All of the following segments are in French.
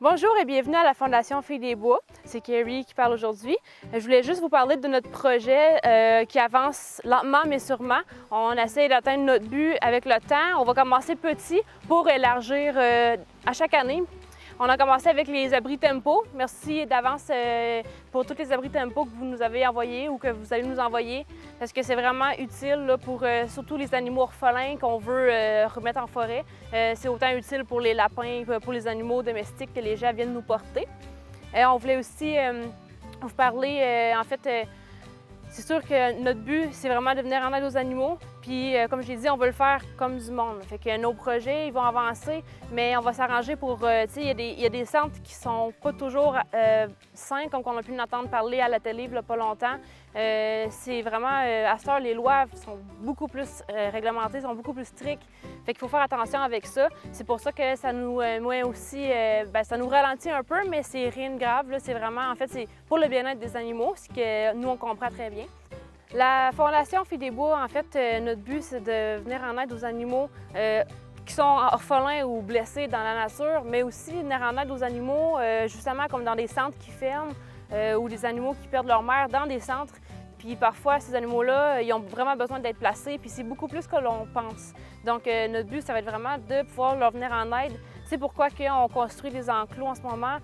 Bonjour et bienvenue à la Fondation Filles des Bois. C'est Carrie qui parle aujourd'hui. Je voulais juste vous parler de notre projet qui avance lentement mais sûrement. On essaie d'atteindre notre but avec le temps. On va commencer petit pour élargir à chaque année. On a commencé avec les abris Tempo. Merci d'avance pour tous les abris Tempo que vous nous avez envoyés ou que vous allez nous envoyer parce que c'est vraiment utile là, pour surtout les animaux orphelins qu'on veut remettre en forêt. C'est autant utile pour les lapins, pour les animaux domestiques que les gens viennent nous porter. On voulait aussi vous parler, en fait, c'est sûr que notre but, c'est vraiment de venir en aide aux animaux. Puis, comme je l'ai dit, on veut le faire comme du monde. Fait que nos projets, ils vont avancer, mais on va s'arranger pour, tu sais, il y a des centres qui sont pas toujours sains, comme on a pu l'entendre parler à la télé il y a pas longtemps. C'est vraiment, à cette heure, les lois sont beaucoup plus réglementées, sont beaucoup plus strictes. Fait qu'il faut faire attention avec ça. C'est pour ça que ça nous, moi aussi, ça nous ralentit un peu, mais c'est rien de grave. C'est vraiment, en fait, c'est pour le bien-être des animaux, ce que nous, on comprend très bien. La Fondation Filles des Bois, en fait, notre but, c'est de venir en aide aux animaux qui sont orphelins ou blessés dans la nature, mais aussi venir en aide aux animaux, justement, comme dans des centres qui ferment ou des animaux qui perdent leur mère dans des centres. Puis parfois, ces animaux-là, ils ont vraiment besoin d'être placés, puis c'est beaucoup plus que l'on pense. Donc, notre but, ça va être vraiment de pouvoir leur venir en aide. C'est pourquoi on construit des enclos en ce moment.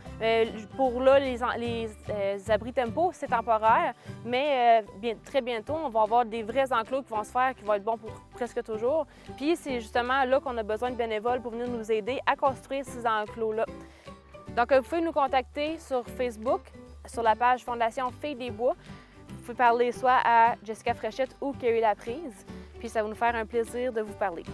Pour là, les abris Tempo, c'est temporaire, mais très bientôt, on va avoir des vrais enclos qui vont se faire, qui vont être bons pour presque toujours. Puis c'est justement là qu'on a besoin de bénévoles pour venir nous aider à construire ces enclos-là. Donc, vous pouvez nous contacter sur Facebook, sur la page Fondation Filles des Bois. Vous pouvez parler soit à Jessica Fréchette ou Carrie Laprise, puis ça va nous faire un plaisir de vous parler.